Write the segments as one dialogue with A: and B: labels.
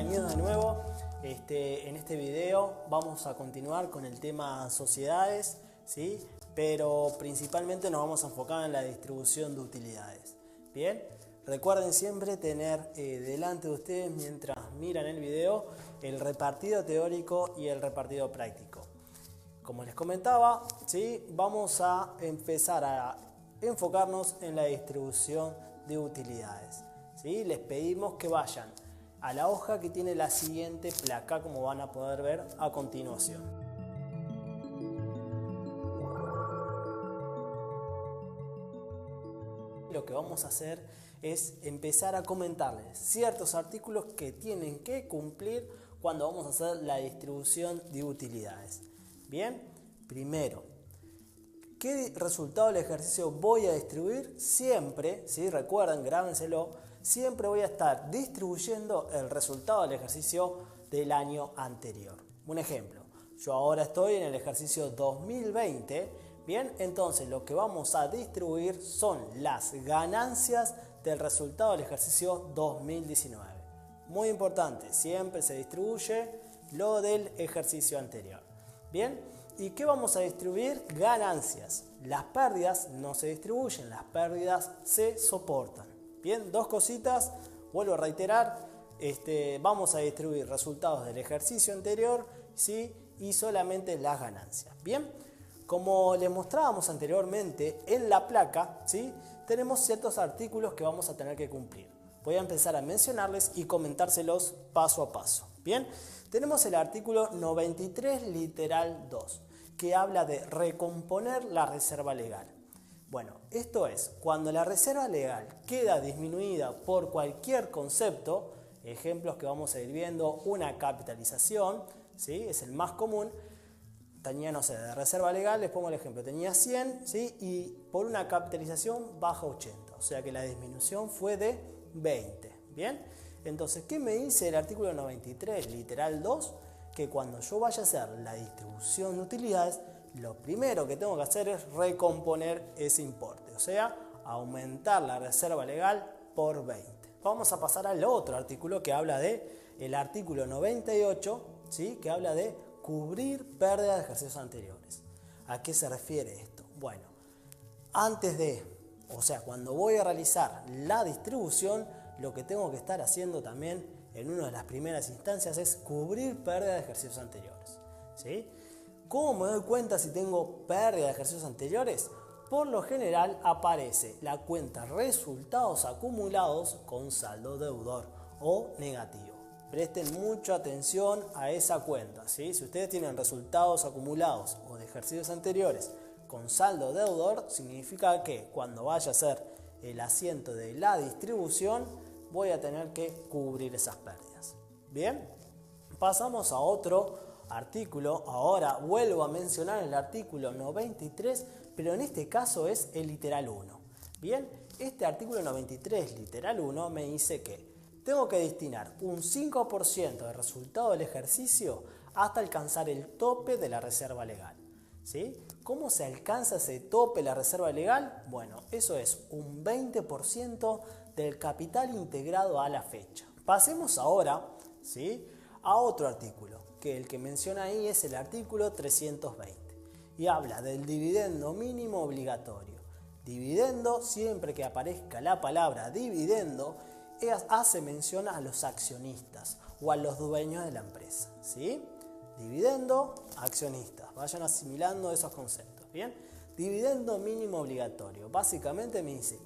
A: bienvenidos de nuevo. En este video vamos a continuar con el tema sociedades, ¿sí? Pero principalmente nos vamos a enfocar en la distribución de utilidades. Bien, recuerden siempre tener delante de ustedes, mientras miran el video, el repartido teórico y el repartido práctico. Como les comentaba, ¿sí? Vamos a empezar a enfocarnos en la distribución de utilidades, ¿sí? Les pedimos que vayan a la hoja que tiene la siguiente placa, como van a poder ver a continuación. Lo que vamos a hacer es empezar a comentarles ciertos artículos que tienen que cumplir cuando vamos a hacer la distribución de utilidades. Bien, primero, ¿qué resultado del ejercicio voy a distribuir? Siempre, ¿sí? Recuerden, grábenselo, siempre voy a estar distribuyendo el resultado del ejercicio del año anterior. Un ejemplo, yo ahora estoy en el ejercicio 2020, bien, entonces lo que vamos a distribuir son las ganancias del resultado del ejercicio 2019. Muy importante, siempre se distribuye lo del ejercicio anterior. Bien, ¿y qué vamos a distribuir? Ganancias. Las pérdidas no se distribuyen, las pérdidas se soportan. Bien, dos cositas, vuelvo a reiterar, vamos a distribuir resultados del ejercicio anterior, ¿sí? Y solamente las ganancias. Bien, como les mostrábamos anteriormente en la placa, ¿sí? Tenemos ciertos artículos que vamos a tener que cumplir. Voy a empezar a mencionarles y comentárselos paso a paso. Bien, tenemos el artículo 93 literal 2, que habla de recomponer la reserva legal. Bueno, esto es, cuando la reserva legal queda disminuida por cualquier concepto, ejemplos que vamos a ir viendo, una capitalización, ¿sí? Es el más común. Tenía, no sé, de reserva legal, les pongo el ejemplo, tenía 100, ¿sí? Y por una capitalización baja 80, o sea que la disminución fue de 20, ¿bien? Entonces, ¿qué me dice el artículo 93, literal 2? Que cuando yo vaya a hacer la distribución de utilidades, lo primero que tengo que hacer es recomponer ese importe, o sea, aumentar la reserva legal por 20. Vamos a pasar al otro artículo que habla de el artículo 98, ¿sí? Que habla de cubrir pérdidas de ejercicios anteriores. ¿A qué se refiere esto? Bueno, cuando voy a realizar la distribución, lo que tengo que estar haciendo también en una de las primeras instancias es cubrir pérdidas de ejercicios anteriores, ¿sí? ¿Cómo me doy cuenta si tengo pérdida de ejercicios anteriores? Por lo general aparece la cuenta resultados acumulados con saldo deudor o negativo. Presten mucha atención a esa cuenta, ¿sí? Si ustedes tienen resultados acumulados o de ejercicios anteriores con saldo deudor, significa que cuando vaya a hacer el asiento de la distribución voy a tener que cubrir esas pérdidas. Bien, pasamos a otro artículo. Ahora vuelvo a mencionar el artículo 93, pero en este caso es el literal 1. Bien, este artículo 93 literal 1 me dice que tengo que destinar un 5% del resultado del ejercicio hasta alcanzar el tope de la reserva legal, ¿sí? ¿Cómo se alcanza ese tope de la reserva legal? Bueno, eso es un 20% del capital integrado a la fecha. Pasemos ahora, ¿sí? A otro artículo, que el que menciona ahí es el artículo 320 y habla del dividendo mínimo obligatorio. Dividendo, siempre que aparezca la palabra dividendo, hace mención a los accionistas o a los dueños de la empresa, ¿sí? Dividendo, accionistas. Vayan asimilando esos conceptos, ¿bien? Dividendo mínimo obligatorio. Básicamente me dice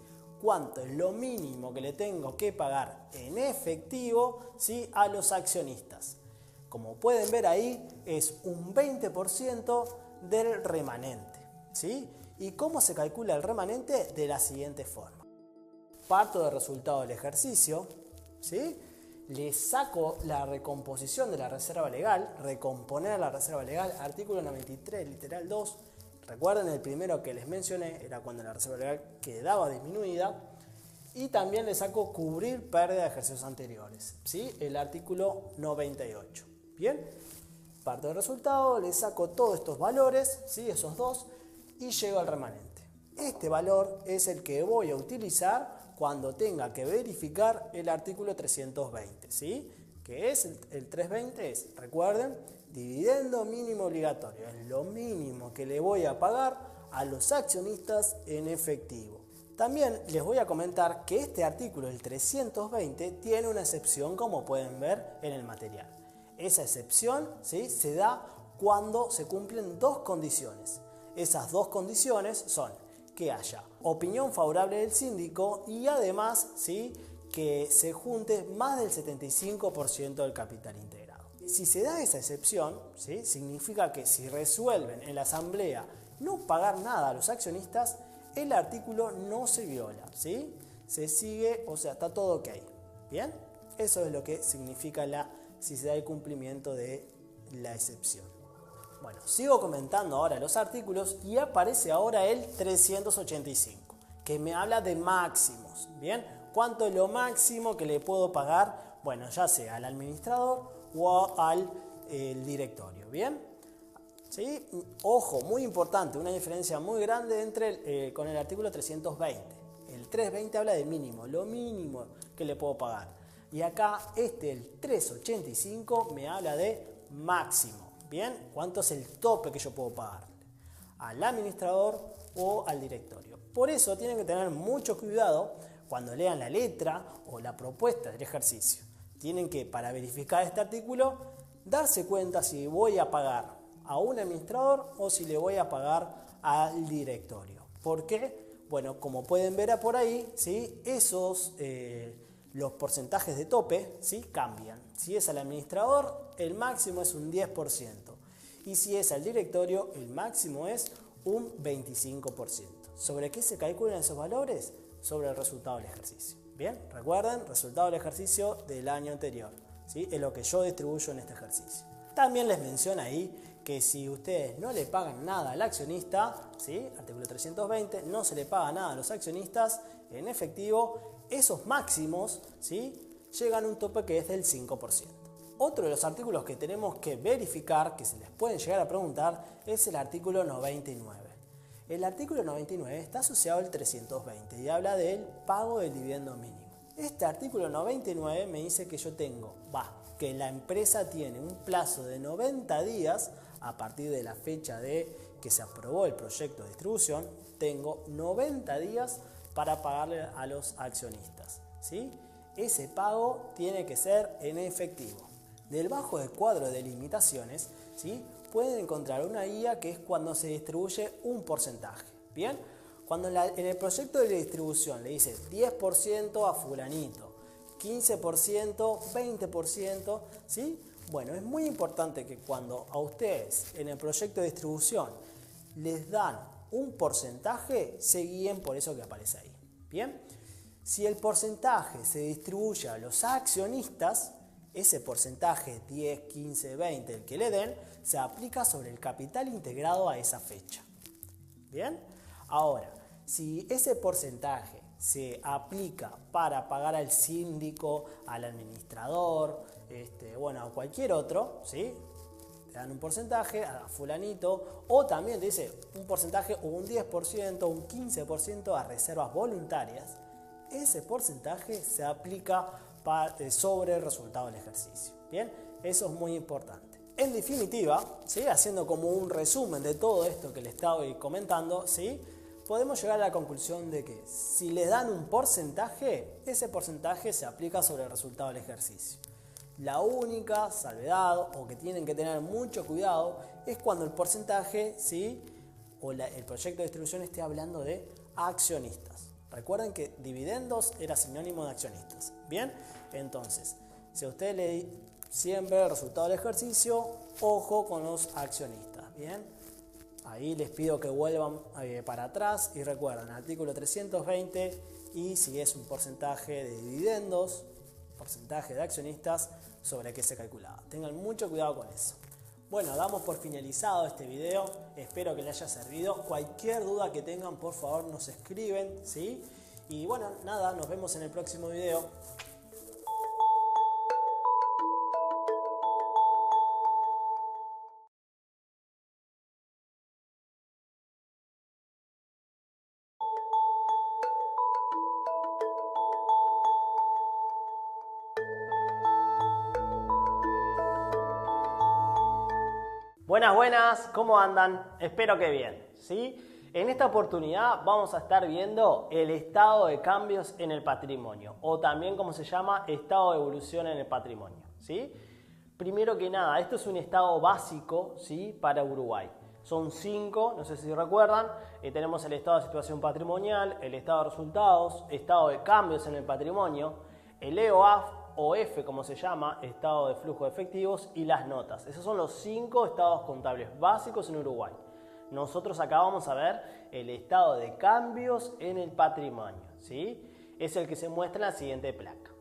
A: cuánto es lo mínimo que le tengo que pagar en efectivo, ¿sí? A los accionistas. Como pueden ver ahí, es un 20% del remanente, ¿sí? ¿Y cómo se calcula el remanente? De la siguiente forma. Parto del resultado del ejercicio, ¿sí? Le saco la recomposición de la reserva legal, recomponer la reserva legal, artículo 93, literal 2. Recuerden, el primero que les mencioné era cuando la reserva legal quedaba disminuida. Y también le saco cubrir pérdida de ejercicios anteriores, ¿sí? El artículo 98. Bien, parto del resultado, le saco todos estos valores, ¿sí? Esos dos, y llego al remanente. Este valor es el que voy a utilizar cuando tenga que verificar el artículo 320, ¿sí? que es el 320, es, recuerden, dividendo mínimo obligatorio. Es lo mínimo que le voy a pagar a los accionistas en efectivo. También les voy a comentar que este artículo, el 320, tiene una excepción, como pueden ver en el material. Esa excepción, ¿sí?, se da cuando se cumplen dos condiciones. Esas dos condiciones son que haya opinión favorable del síndico y además, ¿sí?, que se junte más del 75% del capital integrado. Si se da esa excepción, ¿sí?, significa que si resuelven en la asamblea no pagar nada a los accionistas, el artículo no se viola, ¿sí? Se sigue, o sea, está todo ok. ¿Bien? Eso es lo que significa si se da el cumplimiento de la excepción. Bueno, sigo comentando ahora los artículos y aparece ahora el 385, que me habla de máximos. ¿Bien? ¿Cuánto es lo máximo que le puedo pagar? Bueno, ya sea al administrador o al directorio. ¿Bien? ¿Sí? Ojo, muy importante, una diferencia muy grande con el artículo 320. El 320 habla de mínimo, lo mínimo que le puedo pagar. Y acá el 385 me habla de máximo. ¿Bien? ¿Cuánto es el tope que yo puedo pagarle? Al administrador o al directorio. Por eso tienen que tener mucho cuidado cuando lean la letra o la propuesta del ejercicio. Tienen que, para verificar este artículo, darse cuenta si voy a pagar a un administrador o si le voy a pagar al directorio. ¿Por qué? Bueno, como pueden ver por ahí, ¿sí?, los porcentajes de tope, ¿sí?, cambian. Si es al administrador, el máximo es un 10%. Y si es al directorio, el máximo es un 25%. ¿Sobre qué se calculan esos valores? Sobre el resultado del ejercicio. Bien, recuerden, resultado del ejercicio del año anterior, ¿sí?, es lo que yo distribuyo en este ejercicio. También les menciona ahí que si ustedes no le pagan nada al accionista, ¿sí?, artículo 320, no se le paga nada a los accionistas en efectivo, esos máximos, ¿sí?, llegan a un tope que es del 5%. Otro de los artículos que tenemos que verificar, que se les pueden llegar a preguntar, es el artículo 99. El artículo 99 está asociado al 320 y habla del pago del dividendo mínimo. Este artículo 99 me dice que que la empresa tiene un plazo de 90 días a partir de la fecha de que se aprobó el proyecto de distribución. Tengo 90 días para pagarle a los accionistas, ¿sí? Ese pago tiene que ser en efectivo. Debajo del cuadro de limitaciones, ¿sí?, pueden encontrar una guía que es cuando se distribuye un porcentaje. ¿Bien? Cuando en el proyecto de distribución le dice 10% a fulanito, 15%, 20%, ¿sí? Bueno, es muy importante que cuando a ustedes en el proyecto de distribución les dan un porcentaje, se guíen por eso que aparece ahí. ¿Bien? Si el porcentaje se distribuye a los accionistas, ese porcentaje 10, 15, 20, el que le den, se aplica sobre el capital integrado a esa fecha. ¿Bien? Ahora, si ese porcentaje se aplica para pagar al síndico, al administrador, a cualquier otro, ¿sí?, te dan un porcentaje a fulanito, o también te dice un porcentaje o un 10%, un 15% a reservas voluntarias, ese porcentaje se aplica sobre el resultado del ejercicio. Bien, eso es muy importante. En definitiva, ¿sí?, haciendo como un resumen de todo esto que les estoy comentando, ¿sí?, podemos llegar a la conclusión de que si les dan un porcentaje, ese porcentaje se aplica sobre el resultado del ejercicio. La única salvedad o que tienen que tener mucho cuidado es cuando el porcentaje, ¿sí?, o el proyecto de distribución esté hablando de accionistas. Recuerden que dividendos era sinónimo de accionistas. Bien, entonces, si a usted le siempre el resultado del ejercicio, ojo con los accionistas. Bien, ahí les pido que vuelvan para atrás y recuerden artículo 320 y si es un porcentaje de dividendos, porcentaje de accionistas, sobre qué se calculaba. Tengan mucho cuidado con eso. Bueno, damos por finalizado este video, espero que les haya servido. Cualquier duda que tengan, por favor, nos escriben, ¿sí? Y bueno, nada, nos vemos en el próximo video. Buenas, buenas, ¿cómo andan? Espero que bien, ¿sí? En esta oportunidad vamos a estar viendo el estado de cambios en el patrimonio, o también como se llama, estado de evolución en el patrimonio, ¿sí? Primero que nada, esto es un estado básico, ¿sí? Para Uruguay. Son 5, no sé si recuerdan, tenemos el estado de situación patrimonial, el estado de resultados, estado de cambios en el patrimonio, el EOAF, o F como se llama, estado de flujo de efectivos, y las notas. Esos son los 5 estados contables básicos en Uruguay. Nosotros acá vamos a ver el estado de cambios en el patrimonio, ¿sí? Es el que se muestra en la siguiente placa.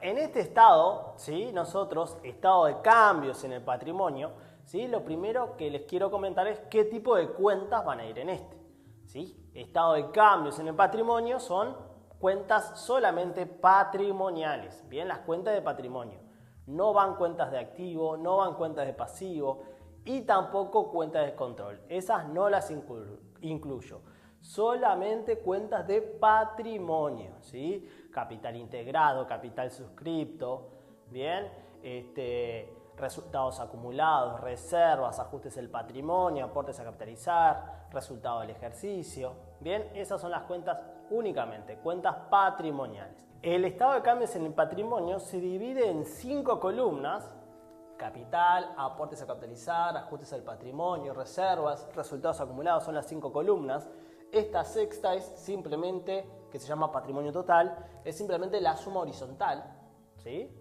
A: En este estado, ¿sí? Nosotros, estado de cambios en el patrimonio, ¿sí? Lo primero que les quiero comentar es qué tipo de cuentas van a ir en este. ¿Sí? Estado de cambios en el patrimonio son cuentas solamente patrimoniales, bien, las cuentas de patrimonio. No van cuentas de activo, no van cuentas de pasivo y tampoco cuentas de control. Esas no las incluyo. Solamente cuentas de patrimonio, ¿sí? Capital integrado, capital suscripto, bien, resultados acumulados, reservas, ajustes del patrimonio, aportes a capitalizar, resultado del ejercicio. Bien, esas son las cuentas únicamente, cuentas patrimoniales. El estado de cambios en el patrimonio se divide en 5 columnas: capital, aportes a capitalizar, ajustes al patrimonio, reservas, resultados acumulados, son las 5 columnas. Esta sexta es simplemente, que se llama patrimonio total, es simplemente la suma horizontal, ¿sí?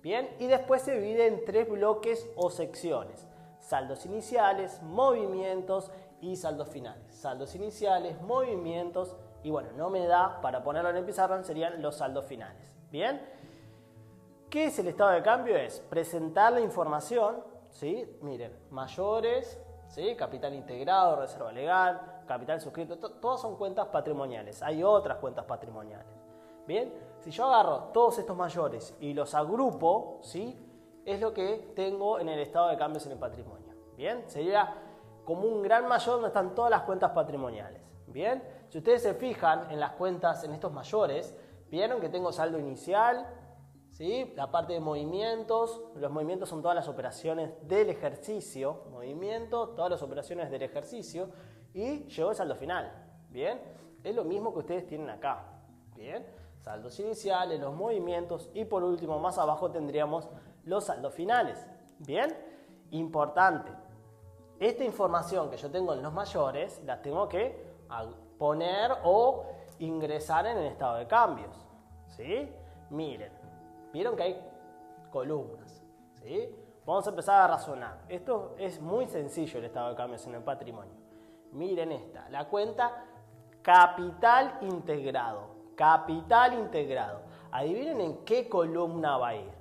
A: Bien, y después se divide en 3 bloques o secciones: saldos iniciales, movimientos y saldos finales. Saldos iniciales, movimientos y bueno, no me da para ponerlo en el pizarrón, serían los saldos finales. Bien, ¿qué es el estado de cambio? Es presentar la información, ¿sí? Miren, mayores, ¿sí? Capital integrado, reserva legal, capital suscrito, todas son cuentas patrimoniales. Hay otras cuentas patrimoniales. Bien, si yo agarro todos estos mayores y los agrupo, ¿sí? Es lo que tengo en el estado de cambios en el patrimonio. Bien, sería como un gran mayor donde están todas las cuentas patrimoniales. Bien, si ustedes se fijan en las cuentas, en estos mayores, vieron que tengo saldo inicial, ¿sí? La parte de movimientos, los movimientos son todas las operaciones del ejercicio, movimiento, todas las operaciones del ejercicio, y llegó el saldo final. Bien, es lo mismo que ustedes tienen acá. Bien, saldos iniciales, los movimientos y por último más abajo tendríamos los saldos finales. Bien, importante. Esta información que yo tengo en los mayores la tengo que poner o ingresar en el estado de cambios, ¿sí? Miren, vieron que hay columnas, ¿sí? Vamos a empezar a razonar. Esto es muy sencillo, el estado de cambios en el patrimonio. Miren esta, la cuenta capital integrado. Capital integrado. Adivinen en qué columna va a ir.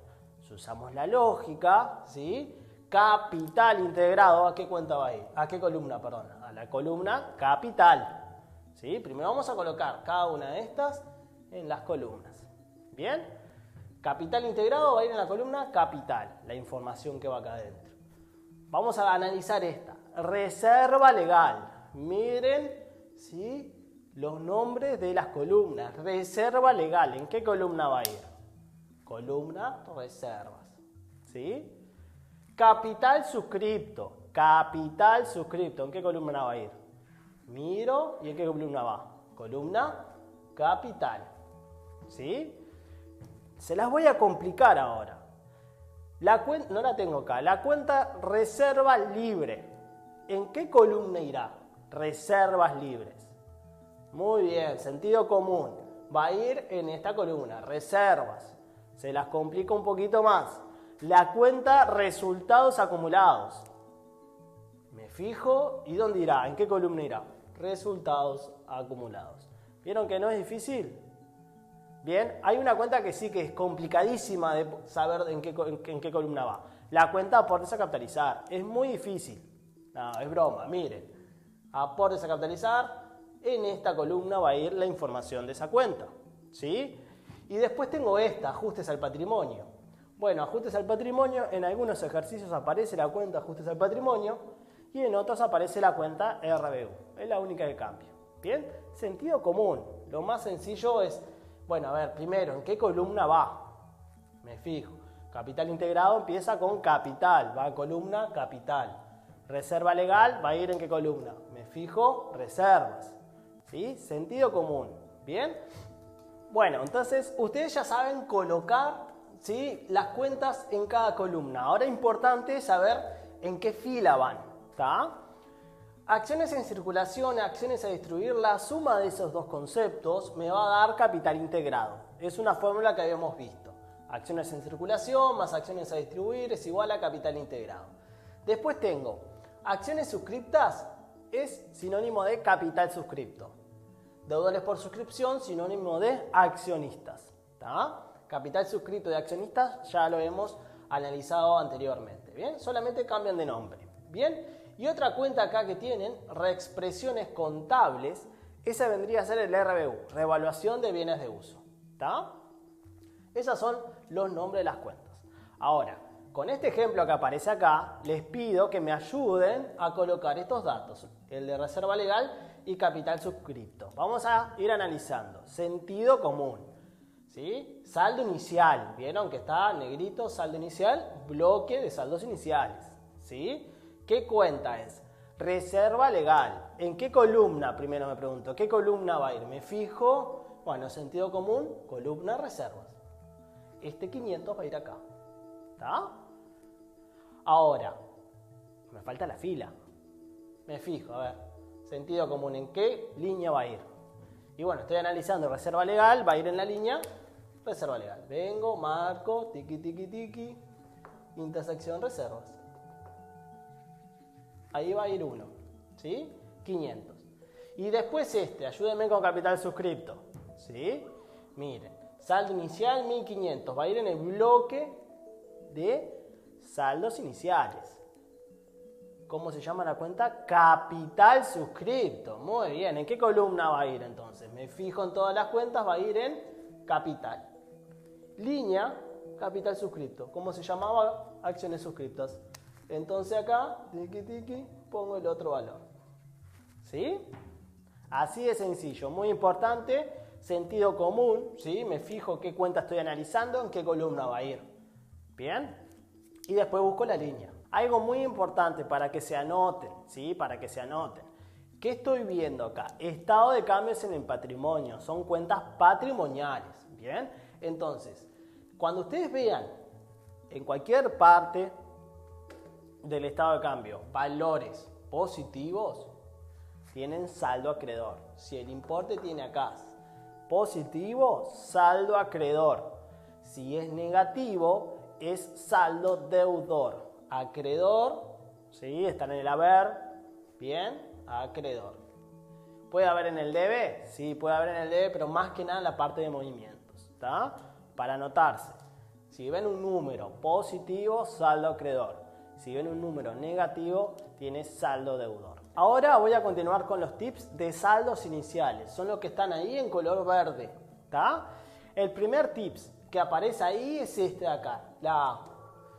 A: Si usamos la lógica, ¿sí? Capital integrado, ¿a qué cuenta va a ir? ¿A qué columna, perdón? A la columna capital. ¿Sí? Primero vamos a colocar cada una de estas en las columnas. ¿Bien? Capital integrado va a ir en la columna capital, la información que va acá adentro. Vamos a analizar esta. Reserva legal. Miren, ¿sí? Los nombres de las columnas. Reserva legal, ¿en qué columna va a ir? Columna reservas, ¿sí? Capital suscripto. Capital suscripto, ¿en qué columna va a ir? Miro, ¿y en qué columna va? Columna capital, ¿sí? Se las voy a complicar ahora. La cuenta, no la tengo acá. La cuenta reserva libre. ¿En qué columna irá? Reservas libres. Muy bien, sentido común. Va a ir en esta columna, reservas. Se las complica un poquito más. La cuenta resultados acumulados. Me fijo, ¿y dónde irá? ¿En qué columna irá? Resultados acumulados. ¿Vieron que no es difícil? Bien, hay una cuenta que sí que es complicadísima de saber en qué columna va. La cuenta aportes a capitalizar. Es muy difícil. No, es broma, miren. Aportes a capitalizar. En esta columna va a ir la información de esa cuenta, ¿sí? Y después tengo esta, ajustes al patrimonio. Bueno, ajustes al patrimonio, en algunos ejercicios aparece la cuenta ajustes al patrimonio y en otros aparece la cuenta RBU. Es la única que cambia. ¿Bien? Sentido común. Lo más sencillo es, bueno, a ver, primero, ¿en qué columna va? me fijo. Capital integrado empieza con capital, va a columna capital. Reserva legal va a ir en qué columna, me fijo reservas. ¿Sí? Sentido común. ¿Bien? Bueno, entonces ustedes ya saben colocar, ¿sí?, las cuentas en cada columna. Ahora es importante saber en qué fila van. ¿Tá? Acciones en circulación, acciones a distribuir, la suma de esos dos conceptos me va a dar capital integrado. Es una fórmula que habíamos visto. Acciones en circulación más acciones a distribuir es igual a capital integrado. Después tengo acciones suscriptas, es sinónimo de capital suscripto. Deudores por suscripción, sinónimo de accionistas. ¿Tá? Capital suscripto de accionistas ya lo hemos analizado anteriormente. ¿Bien? Solamente cambian de nombre. ¿Bien? Y otra cuenta acá que tienen, reexpresiones contables, esa vendría a ser el RBU, revaluación de bienes de uso. ¿Tá? Esos son los nombres de las cuentas. Ahora, con este ejemplo que aparece acá, les pido que me ayuden a colocar estos datos, el de reserva legal y capital suscripto. Vamos a ir analizando. Sentido común, ¿sí? Saldo inicial, ¿vieron que está negrito? Saldo inicial, bloque de saldos iniciales, ¿sí? ¿Qué cuenta es? Reserva legal. ¿En qué columna? Primero me pregunto, ¿qué columna va a ir? Me fijo, bueno, sentido común, columna reservas. Este 500 va a ir acá. ¿Está? Ahora, me falta la fila. Me fijo, a ver, sentido común, ¿en qué línea va a ir? Y bueno, estoy analizando reserva legal, va a ir en la línea reserva legal. Vengo, marco, tiki, tiki, tiki, intersección reservas. Ahí va a ir uno, ¿sí? 500. Y después ayúdenme con capital suscripto, ¿sí? Miren, saldo inicial 1500, va a ir en el bloque de saldos iniciales. ¿Cómo se llama la cuenta? Capital suscripto. Muy bien, ¿en qué columna va a ir entonces? Me fijo en todas las cuentas, va a ir en capital. Línea, capital suscripto. ¿Cómo se llamaba? Acciones suscriptas. Entonces acá, tiki tiki, pongo el otro valor. ¿Sí? Así de sencillo, muy importante, sentido común, ¿sí? Me fijo qué cuenta estoy analizando, en qué columna va a ir. ¿Bien? Y después busco la línea. Algo muy importante para que se anoten, ¿sí? Para que se anoten. ¿Qué estoy viendo acá? Estado de cambios en el patrimonio, son cuentas patrimoniales. ¿Bien? Entonces, cuando ustedes vean en cualquier parte del estado de cambio valores positivos, tienen saldo acreedor. Si el importe tiene acá positivo, saldo acreedor. Si es negativo, es saldo deudor. Acreedor, ¿sí? Están en el haber, bien, acreedor. ¿Puede haber en el debe? Sí, puede haber en el debe, pero más que nada en la parte de movimientos, ¿está? Para anotarse. Si ven un número positivo, saldo acreedor. Si ven un número negativo, tiene saldo deudor. Ahora voy a continuar con los tips de saldos iniciales. Son los que están ahí en color verde, ¿está? El primer tips que aparece ahí es este de acá, la A.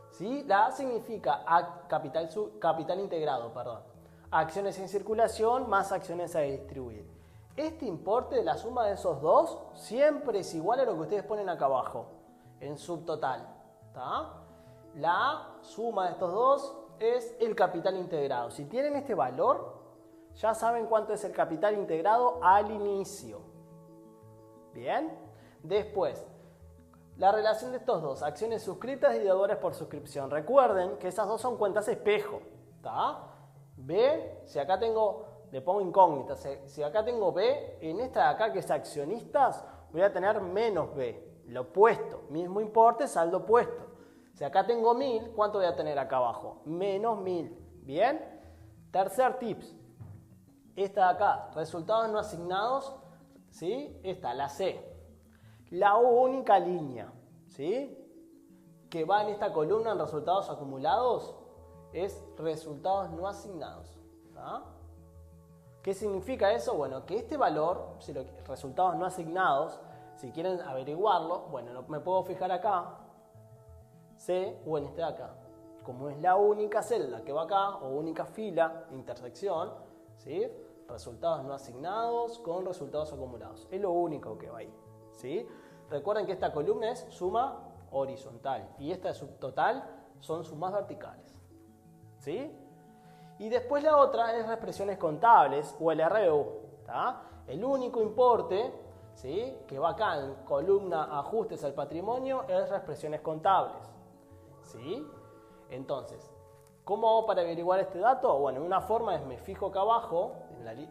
A: ¿Sí? La A significa capital integrado, perdón. Acciones en circulación más acciones a distribuir. Este importe de la suma de esos dos siempre es igual a lo que ustedes ponen acá abajo, en subtotal. ¿Tá? La suma de estos dos es el capital integrado. Si tienen este valor, ya saben cuánto es el capital integrado al inicio. ¿Bien? Después, la relación de estos dos, acciones suscritas y deudores por suscripción. Recuerden que esas dos son cuentas espejo. ¿Tá? B, si acá tengo, le pongo incógnita, si acá tengo B, en esta de acá que es accionistas, voy a tener menos B, lo opuesto, mismo importe, saldo opuesto. Si acá tengo 1000, ¿cuánto voy a tener acá abajo? Menos 1000. ¿Bien? Tercer tips. Esta de acá, resultados no asignados, ¿sí? Esta, la C. La única línea, ¿sí?, que va en esta columna en resultados acumulados es resultados no asignados. ¿Ah? ¿Qué significa eso? Bueno, que este valor, resultados no asignados, si quieren averiguarlo, bueno, me puedo fijar acá, C, o en este de acá. Como es la única celda que va acá, o única fila, intersección, ¿sí?, resultados no asignados con resultados acumulados. Es lo único que va ahí, ¿sí? Recuerden que esta columna es suma horizontal y esta subtotal son sumas verticales. ¿Sí? Y después la otra es expresiones contables o el RBU. ¿Tá? El único importe, ¿sí?, que va acá en columna ajustes al patrimonio es expresiones contables. ¿Sí? Entonces, ¿cómo hago para averiguar este dato? Bueno, una forma es me fijo acá abajo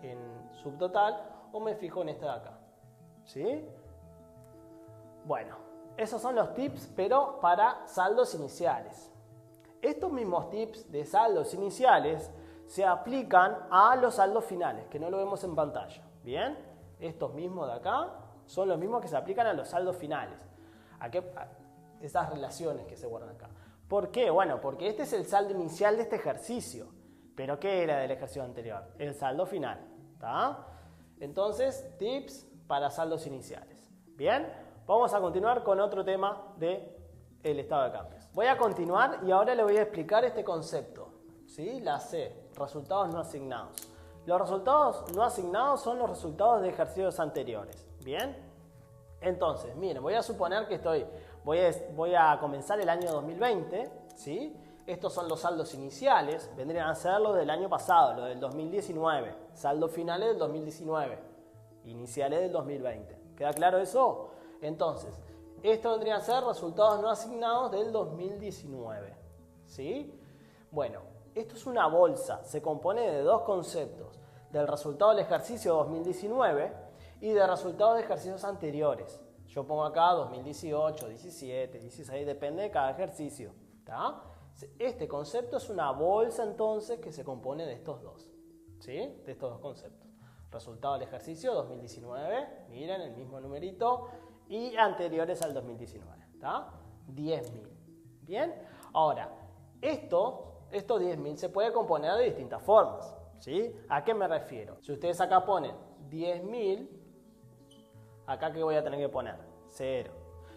A: en subtotal o me fijo en esta de acá. ¿Sí? Bueno, esos son los tips, pero para saldos iniciales. Estos mismos tips de saldos iniciales se aplican a los saldos finales, que no lo vemos en pantalla. ¿Bien? Estos mismos de acá son los mismos que se aplican a los saldos finales. Esas relaciones que se guardan acá. ¿Por qué? Bueno, porque este es el saldo inicial de este ejercicio. ¿Pero qué era del ejercicio anterior? El saldo final. ¿Tá? Entonces, tips para saldos iniciales. Bien, vamos a continuar con otro tema del estado de cambios. Voy a continuar y ahora le voy a explicar este concepto. ¿Sí? La C, resultados no asignados. Los resultados no asignados son los resultados de ejercicios anteriores. ¿Bien? Entonces, miren, voy a suponer que voy a comenzar el año 2020, ¿sí? Estos son los saldos iniciales, vendrían a ser los del año pasado, los del 2019. Saldos finales del 2019, iniciales del 2020. ¿Queda claro eso? Entonces, esto vendrían a ser resultados no asignados del 2019. ¿Sí? Bueno, esto es una bolsa, se compone de dos conceptos, del resultado del ejercicio 2019 y del resultado de ejercicios anteriores. Yo pongo acá 2018, 17, 16, depende de cada ejercicio. ¿Tá? Este concepto es una bolsa entonces que se compone de estos dos. ¿Sí? De estos dos conceptos. Resultado del ejercicio 2019, miren el mismo numerito, y anteriores al 2019. ¿Tá? 10.000. ¿Bien? Ahora, estos 10.000 se puede componer de distintas formas. ¿Sí? ¿A qué me refiero? Si ustedes acá ponen 10.000, acá ¿qué voy a tener que poner? 0.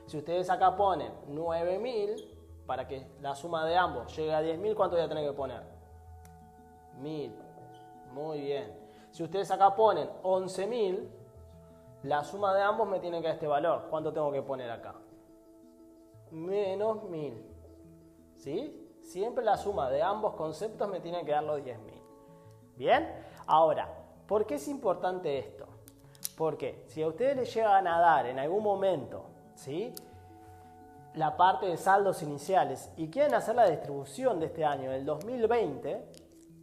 A: Si ustedes acá ponen 9.000, para que la suma de ambos llegue a 10.000, ¿cuánto voy a tener que poner? 1.000. Muy bien. Si ustedes acá ponen 11.000, la suma de ambos me tiene que dar este valor. ¿Cuánto tengo que poner acá? Menos 1.000. ¿Sí? Siempre la suma de ambos conceptos me tiene que dar los 10.000. ¿Bien? Ahora, ¿por qué es importante esto? Porque si a ustedes les llegan a dar en algún momento, ¿sí?, la parte de saldos iniciales y quieren hacer la distribución de este año, del 2020,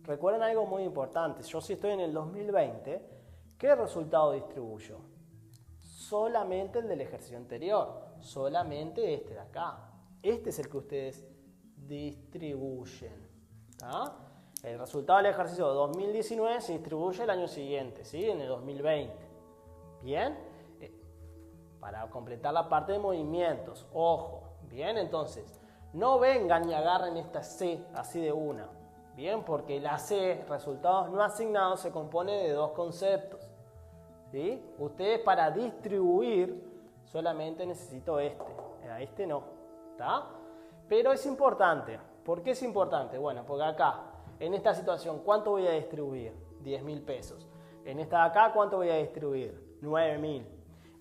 A: recuerden algo muy importante. Yo si estoy en el 2020, ¿qué resultado distribuyo? Solamente el del ejercicio anterior, solamente este de acá. Este es el que ustedes distribuyen. ¿Tá? El resultado del ejercicio 2019 se distribuye el año siguiente, ¿sí? En el 2020. ¿Bien? Para completar la parte de movimientos, ojo. Bien, entonces, no vengan y agarren esta C así de una. Bien, porque la C, resultados no asignados, se compone de dos conceptos. ¿Sí? Ustedes para distribuir solamente necesito a este no. ¿Tá? Pero es importante. ¿Por qué es importante? Bueno, porque acá, en esta situación, ¿cuánto voy a distribuir? 10.000 pesos. En esta de acá, ¿cuánto voy a distribuir? 9.000.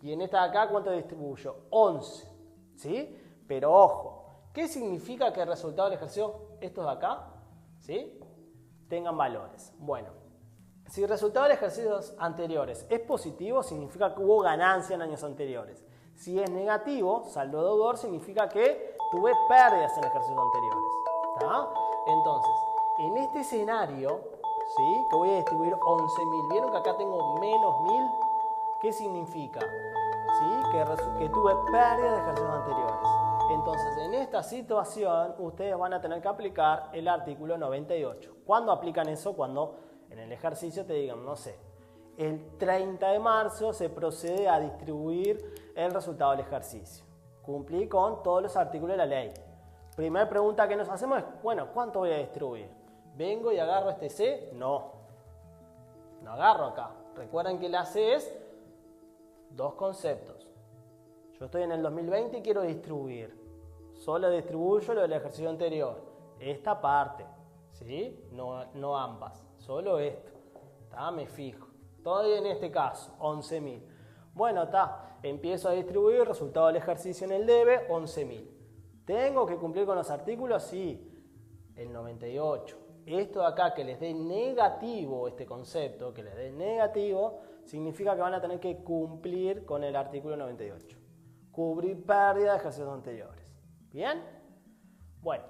A: Y en esta de acá, ¿cuánto distribuyo? 11. ¿Sí? Pero ojo, ¿qué significa que el resultado del ejercicio, estos de acá, ¿sí?, tengan valores? Bueno, si el resultado de ejercicios anteriores es positivo, significa que hubo ganancia en años anteriores. Si es negativo, saldo deudor, significa que tuve pérdidas en ejercicios anteriores. ¿Tá? Entonces, en este escenario, ¿sí?, que voy a distribuir 11.000, ¿vieron que acá tengo menos 1.000? ¿Qué significa? ¿Sí? Que tuve pérdidas de ejercicios anteriores. Entonces, en esta situación, ustedes van a tener que aplicar el artículo 98. ¿Cuándo aplican eso? Cuando en el ejercicio te digan, no sé, el 30 de marzo se procede a distribuir el resultado del ejercicio. Cumplí con todos los artículos de la ley. Primera pregunta que nos hacemos es, bueno, ¿cuánto voy a distribuir? ¿Vengo y agarro este C? No. No agarro acá. Recuerden que la C es dos conceptos. Yo estoy en el 2020 y quiero distribuir. Solo distribuyo lo del ejercicio anterior. Esta parte. ¿Sí? No ambas. Solo esto. ¿Tá? Me fijo. Todavía en este caso, 11.000. Bueno, está. Empiezo a distribuir. Resultado del ejercicio en el debe, 11.000. ¿Tengo que cumplir con los artículos? Sí, el 98. Esto de acá, que les dé negativo este concepto, que les dé negativo, significa que van a tener que cumplir con el artículo 98. Cubrir pérdida de ejercicios anteriores. ¿Bien? Bueno,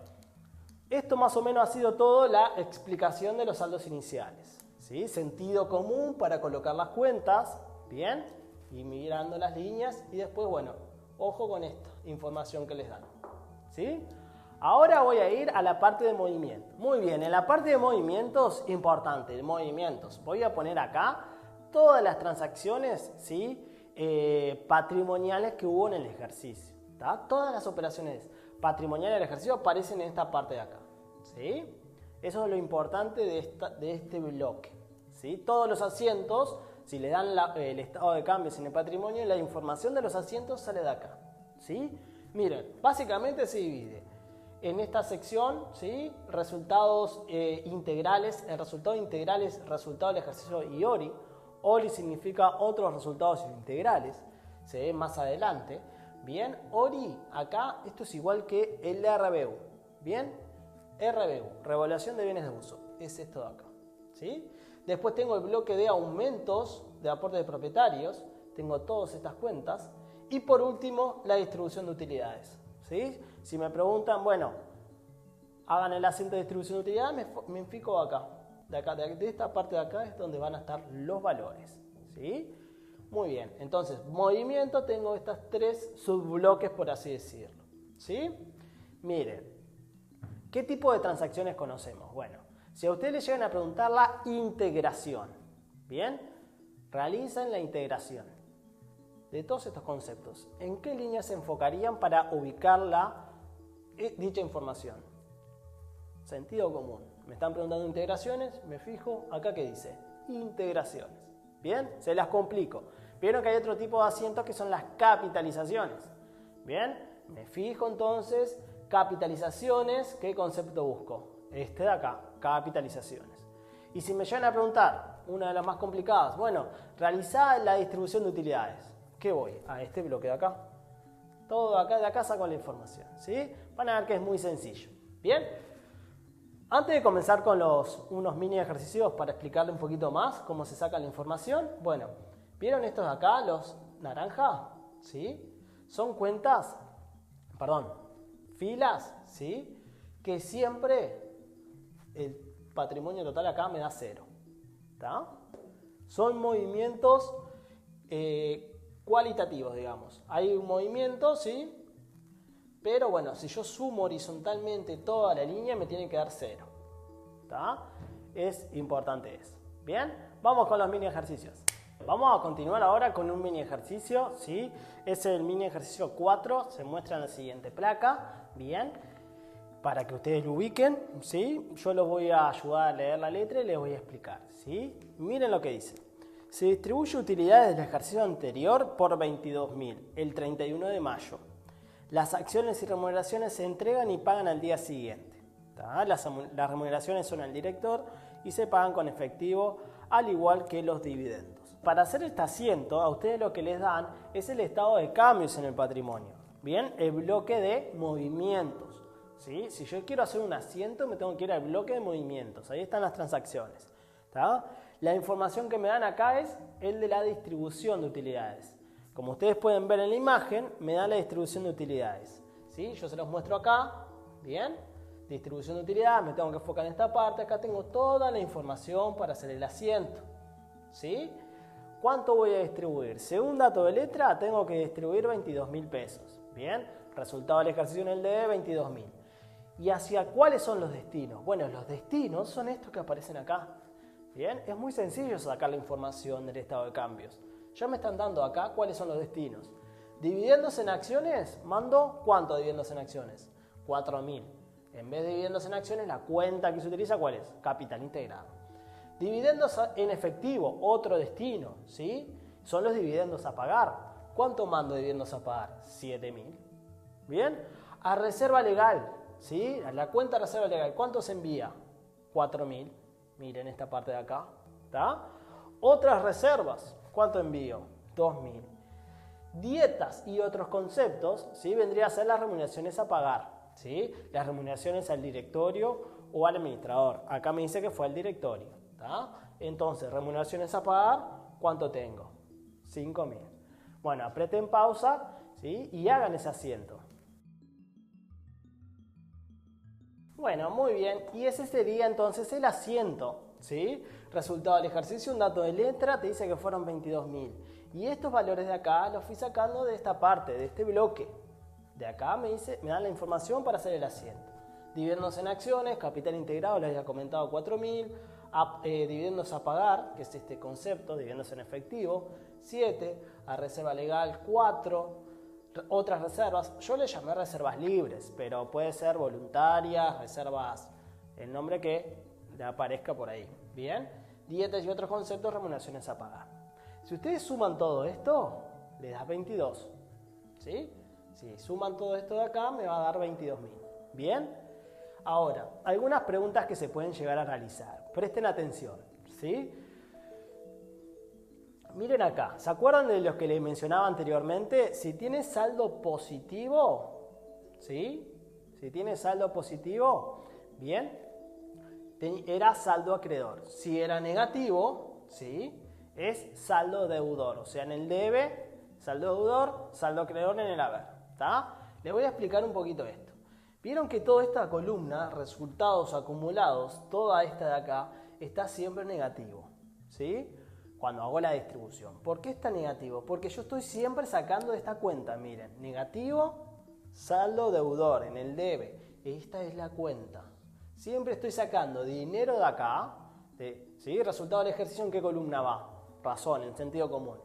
A: esto más o menos ha sido todo la explicación de los saldos iniciales. ¿Sí? Sentido común para colocar las cuentas. ¿Bien? Y mirando las líneas y después, bueno, ojo con esta información que les dan. ¿Sí? Ahora voy a ir a la parte de movimiento. Muy bien, en la parte de movimientos, importante, movimientos. Voy a poner acá todas las transacciones, ¿sí? Patrimoniales que hubo en el ejercicio. ¿Tá? Todas las operaciones patrimoniales del ejercicio aparecen en esta parte de acá. ¿Sí? Eso es lo importante de este bloque. ¿Sí? Todos los asientos, si le dan el estado de cambios en el patrimonio, la información de los asientos sale de acá. ¿Sí? Miren, básicamente se divide en esta sección, ¿sí? Resultados integrales. El resultado integral es resultado del ejercicio y ORI. ORI significa otros resultados integrales. Se ve más adelante. Bien, ORI, acá, esto es igual que el RBU. Bien, RBU, revaluación de bienes de uso. Es esto de acá. ¿Sí? Después tengo el bloque de aumentos de aporte de propietarios. Tengo todas estas cuentas. Y por último, la distribución de utilidades. ¿Sí? Si me preguntan, bueno, hagan el asiento de distribución de utilidades, me fijo acá. De esta parte de acá es donde van a estar los valores. ¿Sí? Muy bien, entonces, movimiento, tengo estas tres subbloques, por así decirlo. ¿Sí? Miren, ¿qué tipo de transacciones conocemos? Bueno, si a ustedes les llegan a preguntar la integración, ¿bien? Realicen la integración de todos estos conceptos. ¿En qué líneas se enfocarían para ubicar dicha información? Sentido común. Me están preguntando integraciones, me fijo, acá que dice, integraciones. ¿Bien? Se las complico. Vieron que hay otro tipo de asientos que son las capitalizaciones. ¿Bien? Me fijo entonces, capitalizaciones, ¿qué concepto busco? Este de acá, capitalizaciones. Y si me llegan a preguntar, una de las más complicadas, bueno, realizar la distribución de utilidades. ¿Qué voy? A este bloque de acá. Todo acá, de acá saco la información. ¿Sí? Van a ver que es muy sencillo. ¿Bien? Antes de comenzar con unos mini ejercicios para explicarle un poquito más cómo se saca la información, bueno, ¿vieron estos de acá, los naranja? ¿Sí? Son filas, ¿sí? Que siempre el patrimonio total acá me da 0. ¿Tá? Son movimientos cualitativos, digamos. Hay un movimiento, ¿sí? Pero bueno, si yo sumo horizontalmente toda la línea, me tiene que dar 0. ¿Tá? Es importante eso. Bien, vamos con los mini ejercicios. Vamos a continuar ahora con un mini ejercicio, ¿sí? Es el mini ejercicio 4, se muestra en la siguiente placa. Bien, para que ustedes lo ubiquen, ¿sí? Yo los voy a ayudar a leer la letra y les voy a explicar, ¿sí? Miren lo que dice. Se distribuye utilidades del ejercicio anterior por 22.000, el 31 de mayo. Las acciones y remuneraciones se entregan y pagan al día siguiente. Las remuneraciones son al director y se pagan con efectivo, al igual que los dividendos. Para hacer este asiento, a ustedes lo que les dan es el estado de cambios en el patrimonio. Bien, el bloque de movimientos. ¿Sí? Si yo quiero hacer un asiento, me tengo que ir al bloque de movimientos. Ahí están las transacciones. ¿Tá? La información que me dan acá es el de la distribución de utilidades. Como ustedes pueden ver en la imagen, me da la distribución de utilidades. ¿Sí? Yo se los muestro acá. Bien. Distribución de utilidades, me tengo que enfocar en esta parte. Acá tengo toda la información para hacer el asiento. ¿Sí? ¿Cuánto voy a distribuir? Según dato de letra, tengo que distribuir 22.000 pesos. Bien. Resultado del ejercicio en el DE, 22.000. ¿Y hacia cuáles son los destinos? Bueno, los destinos son estos que aparecen acá. Bien. Es muy sencillo sacar la información del estado de cambios. Ya me están dando acá cuáles son los destinos. Dividendos en acciones, mando ¿cuánto dividendos en acciones? 4.000. En vez de dividendos en acciones, la cuenta que se utiliza, ¿cuál es? Capital integrado. Dividendos en efectivo, otro destino, ¿sí? Son los dividendos a pagar. ¿Cuánto mando de dividendos a pagar? 7.000. ¿Bien? A reserva legal, ¿sí? A la cuenta de reserva legal, ¿cuánto se envía? 4.000. Miren esta parte de acá, ¿está? Otras reservas, ¿cuánto envío? 2.000. Dietas y otros conceptos, ¿sí? Vendría a ser las remuneraciones a pagar, ¿sí? Las remuneraciones al directorio o al administrador. Acá me dice que fue al directorio, ¿tá? Entonces, remuneraciones a pagar, ¿cuánto tengo? 5.000. Bueno, aprieten pausa, ¿sí? Y hagan ese asiento. Bueno, muy bien. Y ese sería entonces el asiento, ¿sí? Resultado del ejercicio, un dato de letra, te dice que fueron 22.000. Y estos valores de acá los fui sacando de esta parte, de este bloque. De acá me dan la información para hacer el asiento. Dividendos en acciones, capital integrado, les había comentado 4.000. Dividendos a pagar, que es este concepto, dividendos en efectivo, 7. A reserva legal, 4. Otras reservas, yo le llamé reservas libres, pero puede ser voluntarias, reservas, el nombre que le aparezca por ahí. Bien, dietas y otros conceptos, remuneraciones a pagar. Si ustedes suman todo esto, les da 22. ¿Sí? Si suman todo esto de acá, me va a dar 22.000. Bien, ahora, algunas preguntas que se pueden llegar a realizar. Presten atención, ¿sí? Miren acá, ¿se acuerdan de los que les mencionaba anteriormente? Si tiene saldo positivo, ¿sí? Si tiene saldo positivo, bien, era saldo acreedor. Si era negativo, ¿sí? Es saldo deudor. O sea, en el debe, saldo deudor, saldo acreedor en el haber. ¿Está? Les voy a explicar un poquito esto. Vieron que toda esta columna, resultados acumulados, toda esta de acá, está siempre negativo, ¿sí? Cuando hago la distribución. ¿Por qué está negativo? Porque yo estoy siempre sacando de esta cuenta, miren, negativo, saldo deudor en el debe. Esta es la cuenta. Siempre estoy sacando dinero de acá, ¿sí? Resultado del ejercicio, ¿en qué columna va? Razón, en sentido común.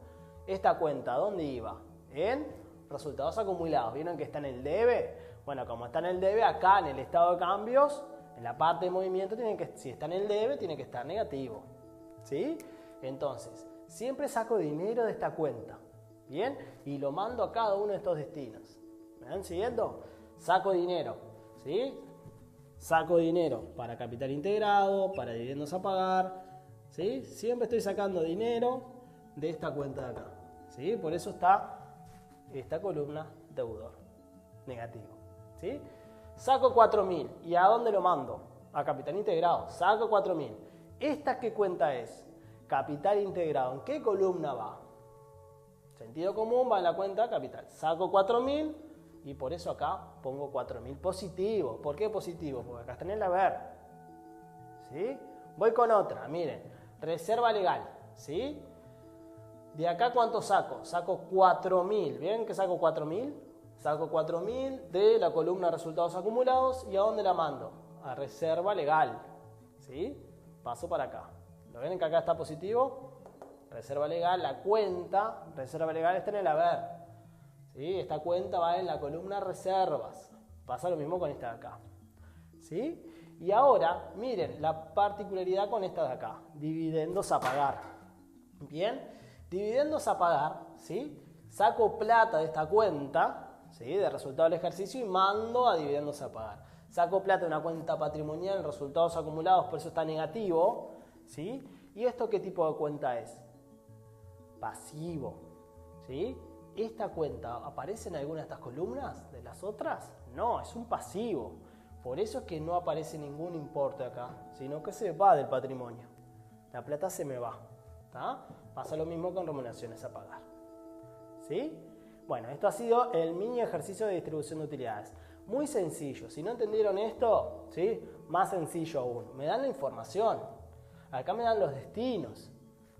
A: Esta cuenta, ¿dónde iba? En resultados acumulados. ¿Vieron que está en el debe? Bueno, como está en el debe, acá en el estado de cambios, en la parte de movimiento, si está en el debe, tiene que estar negativo, ¿sí? Entonces, siempre saco dinero de esta cuenta, ¿bien? Y lo mando a cada uno de estos destinos. ¿Me van siguiendo? Saco dinero, ¿sí? Saco dinero para capital integrado, para dividendos a pagar, ¿sí? Siempre estoy sacando dinero de esta cuenta de acá, ¿sí? Por eso está esta columna deudor, negativo, ¿sí? Saco 4.000, ¿y a dónde lo mando? A capital integrado, saco 4.000. ¿Esta qué cuenta es? Capital integrado, ¿en qué columna va? Sentido común va en la cuenta capital. Saco 4.000 y por eso acá pongo 4.000 positivo. ¿Por qué positivo? Porque acá está en el haber, ¿sí? Voy con otra, miren, reserva legal, ¿sí? De acá, ¿cuánto saco? Saco 4.000. ¿Ven que saco 4.000? Saco 4.000 de la columna resultados acumulados. ¿Y a dónde la mando? A reserva legal, ¿sí? Paso para acá. ¿Lo ven que acá está positivo? Reserva legal, la cuenta, reserva legal está en el haber, ¿sí? Esta cuenta va en la columna reservas. Pasa lo mismo con esta de acá, ¿sí? Y ahora, miren, la particularidad con esta de acá, dividendos a pagar. Bien, dividendos a pagar, ¿sí? Saco plata de esta cuenta, ¿sí? De resultado del ejercicio y mando a dividendos a pagar. Saco plata de una cuenta patrimonial, resultados acumulados, por eso está negativo, ¿sí? ¿Y esto qué tipo de cuenta es? Pasivo, ¿sí? ¿Esta cuenta aparece en alguna de estas columnas de las otras? No, es un pasivo. Por eso es que no aparece ningún importe acá, sino que se va del patrimonio. La plata se me va, ¿tá? Pasa lo mismo con remuneraciones a pagar, ¿sí? Bueno, esto ha sido el mini ejercicio de distribución de utilidades. Muy sencillo. Si no entendieron esto, ¿sí? Más sencillo aún. Me dan la información. Acá me dan los destinos,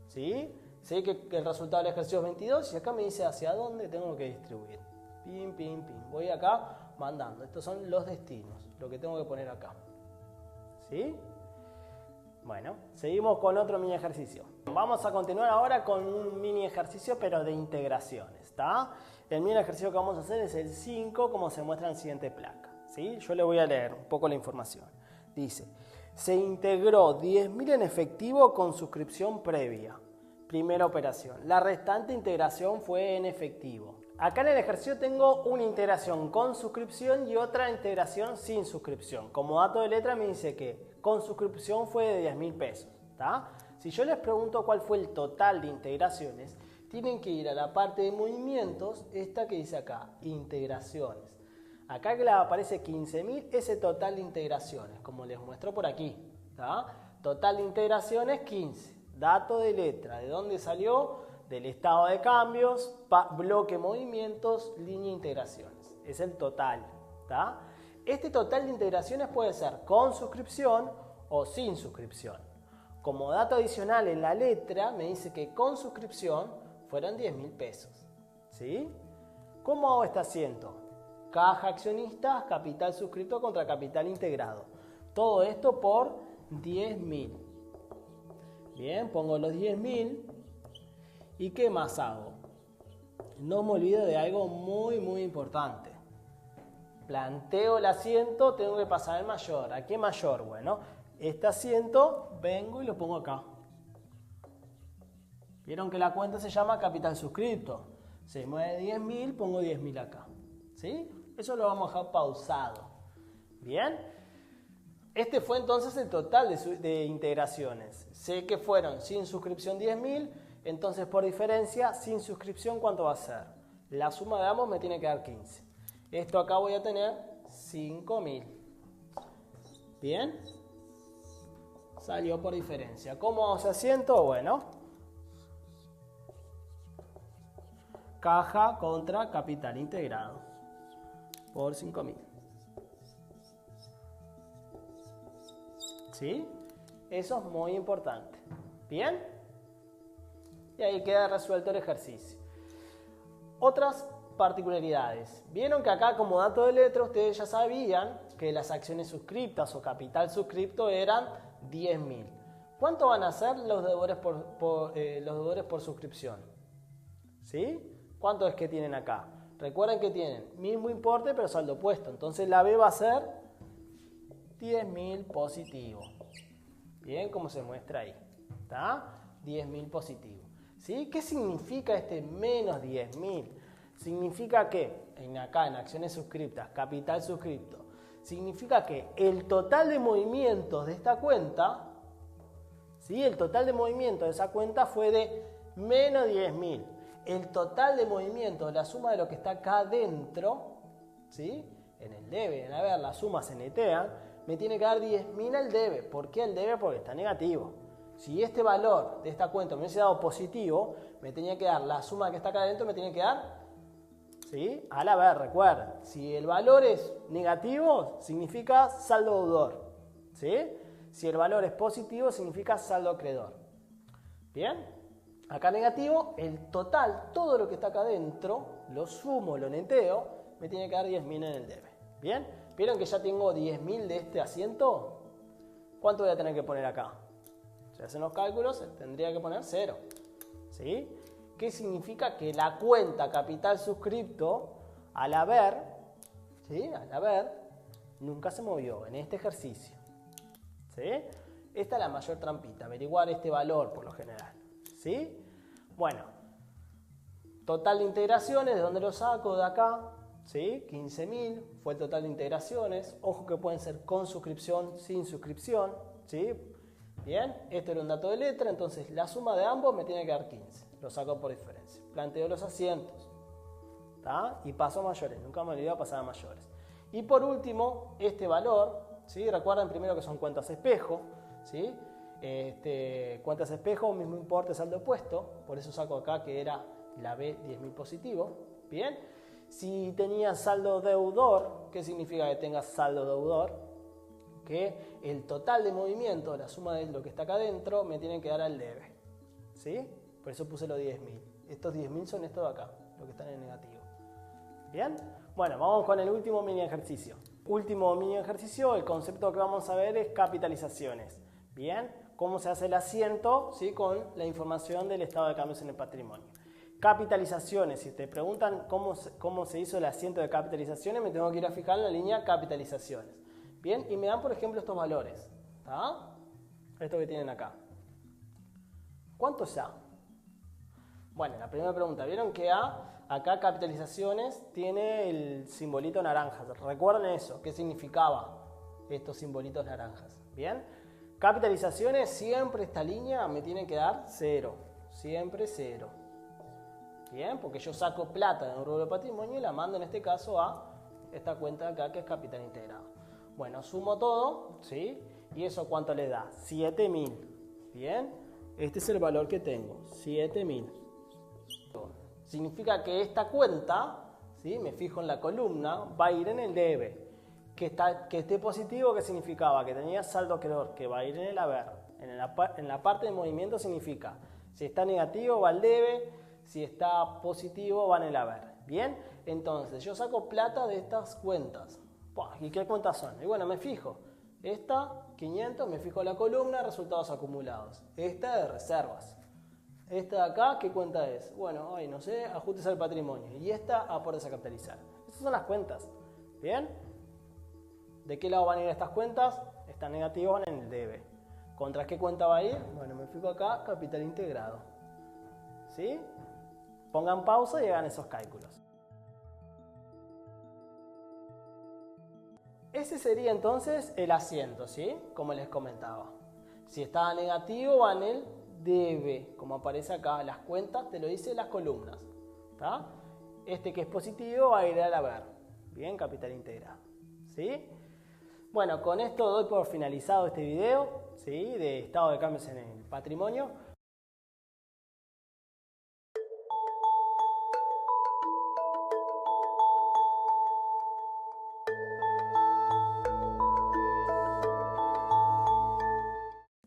A: ¿sí? Sé que el resultado del ejercicio es 22 y acá me dice hacia dónde tengo que distribuir. Pim, pim, pim. Voy acá mandando. Estos son los destinos, lo que tengo que poner acá, ¿sí? Bueno, seguimos con otro mini ejercicio. Vamos a continuar ahora con un mini ejercicio, pero de integraciones, ¿está? El mini ejercicio que vamos a hacer es el 5, como se muestra en la siguiente placa, ¿sí? Yo le voy a leer un poco la información. Dice, se integró 10.000 en efectivo con suscripción previa. Primera operación. La restante integración fue en efectivo. Acá en el ejercicio tengo una integración con suscripción y otra integración sin suscripción. Como dato de letra me dice que con suscripción fue de 10.000 pesos, ¿tá? Si yo les pregunto cuál fue el total de integraciones, tienen que ir a la parte de movimientos, esta que dice acá, integraciones. Acá que le aparece 15.000, ese total de integraciones, como les muestro por aquí. ¿Tá? Total de integraciones 15. Dato de letra, ¿de dónde salió? Del estado de cambios, bloque movimientos, línea integraciones. Es el total. ¿Tá? Este total de integraciones puede ser con suscripción o sin suscripción. Como dato adicional en la letra me dice que con suscripción fueron 10.000 pesos. ¿Sí? ¿Cómo hago este asiento? Caja accionista, capital suscrito contra capital integrado. Todo esto por 10.000. Bien, pongo los 10.000. ¿Y qué más hago? No me olvido de algo muy importante. Planteo el asiento, tengo que pasar el mayor. ¿A qué mayor? Bueno, este asiento vengo y lo pongo acá. Vieron que la cuenta se llama capital suscrito. Se mueve 10.000, pongo 10.000 acá. ¿Sí? Eso lo vamos a dejar pausado. Bien. Este fue entonces el total de integraciones. Sé que fueron sin suscripción 10.000, entonces por diferencia, sin suscripción, ¿cuánto va a ser? La suma de ambos me tiene que dar 15. Esto acá voy a tener 5.000. Bien. Salió por diferencia. ¿Cómo hago ese asiento? Bueno. Caja contra capital integrado. Por 5.000. ¿Sí? Eso es muy importante. ¿Bien? Y ahí queda resuelto el ejercicio. Otras particularidades. Vieron que acá como dato de letra ustedes ya sabían que las acciones suscriptas o capital suscripto eran 10.000. ¿Cuánto van a ser los deudores por suscripción? ¿Sí? ¿Cuánto es que tienen acá? Recuerden que tienen mismo importe pero saldo opuesto. Entonces la B va a ser 10.000 positivo. Bien, como se muestra ahí. ¿Está? 10.000 positivo. ¿Sí? ¿Qué significa este menos 10.000? Significa que, acá en acciones suscriptas, capital suscripto, significa que el total de movimientos de esta cuenta, ¿sí? El total de movimientos de esa cuenta fue de menos 10.000. El total de movimientos, la suma de lo que está acá adentro, ¿sí? En el debe, en haber, las sumas se netean, me tiene que dar 10.000 al debe. ¿Por qué al debe? Porque está negativo. Si este valor de esta cuenta me hubiese dado positivo, me tenía que dar la suma que está acá adentro, me tiene que dar, ¿sí? Al haber, recuerden. Si el valor es negativo, significa saldo deudor. ¿Sí? Si el valor es positivo, significa saldo acreedor. ¿Bien? Acá negativo, el total, todo lo que está acá adentro, lo sumo, lo neteo, me tiene que dar 10.000 en el debe. ¿Bien? ¿Vieron que ya tengo 10.000 de este asiento? ¿Cuánto voy a tener que poner acá? Si hacen los cálculos, tendría que poner 0. ¿Sí? ¿Qué significa? Que la cuenta capital suscripto, al haber, ¿sí? Al haber, nunca se movió en este ejercicio. ¿Sí? Esta es la mayor trampita, averiguar este valor por lo general. ¿Sí? Bueno, total de integraciones, ¿de dónde lo saco? De acá. ¿Sí? 15.000 fue el total de integraciones. Ojo que pueden ser con suscripción, sin suscripción. ¿Sí? Bien, esto era un dato de letra, entonces la suma de ambos me tiene que dar 15. Lo saco por diferencia. Planteo los asientos. ¿Tá? Y paso a mayores. Nunca me olvidé de pasar a mayores. Y por último, este valor, ¿sí? Recuerden primero que son cuentas espejo. ¿Sí? Cuentas espejo, mismo importe, saldo opuesto. Por eso saco acá que era la B 10.000 positivo. Bien. Si tenía saldo deudor, ¿qué significa que tenga saldo deudor? Que el total de movimiento, la suma de lo que está acá adentro, me tiene que dar al debe. ¿Sí? Por eso puse los 10.000. Estos 10.000 son estos de acá, los que están en negativo. ¿Bien? Bueno, vamos con el último mini ejercicio. Último mini ejercicio, el concepto que vamos a ver es capitalizaciones. ¿Bien? Cómo se hace el asiento, ¿sí? Con la información del estado de cambios en el patrimonio. Capitalizaciones, si te preguntan cómo se hizo el asiento de capitalizaciones, me tengo que ir a fijar en la línea capitalizaciones. Bien, y me dan por ejemplo estos valores. ¿Tá? Esto que tienen acá. ¿Cuánto es A? Bueno, la primera pregunta, ¿vieron que acá capitalizaciones tiene el simbolito naranja? Recuerden eso, ¿qué significaba estos simbolitos naranjas? Bien, capitalizaciones, siempre esta línea me tiene que dar 0, siempre 0. Bien, porque yo saco plata de un rubro de patrimonio y la mando en este caso a esta cuenta de acá que es capital integrado. Bueno, sumo todo, ¿sí? ¿Y eso cuánto le da? 7.000. Bien, este es el valor que tengo, 7.000. Significa que esta cuenta, ¿sí? Me fijo en la columna, va a ir en el debe. Que esté positivo, ¿qué significaba? Que tenía saldo acreedor, que va a ir en el haber. En la parte de movimiento significa, si está negativo va al debe, si está positivo va en el haber. Bien, entonces yo saco plata de estas cuentas. ¿Y qué cuentas son? Y bueno, me fijo. Esta, 500, me fijo la columna, resultados acumulados. Esta de reservas. Esta de acá, ¿qué cuenta es? Bueno, no sé, ajustes al patrimonio. Y esta, aportes a capitalizar. Esas son las cuentas. ¿Bien? ¿De qué lado van a ir estas cuentas? Están negativas, van en el debe. ¿Contra qué cuenta va a ir? Bueno, me fijo acá, capital integrado. ¿Sí? Pongan pausa y hagan esos cálculos. Ese sería entonces el asiento, ¿sí? Como les comentaba. Si está negativo, va en el debe, como aparece acá. Las cuentas te lo dice las columnas. ¿Tá? Este que es positivo va a ir al haber. Bien, capital integrado. ¿Sí? Bueno, con esto doy por finalizado este video, ¿sí? De estado de cambios en el patrimonio.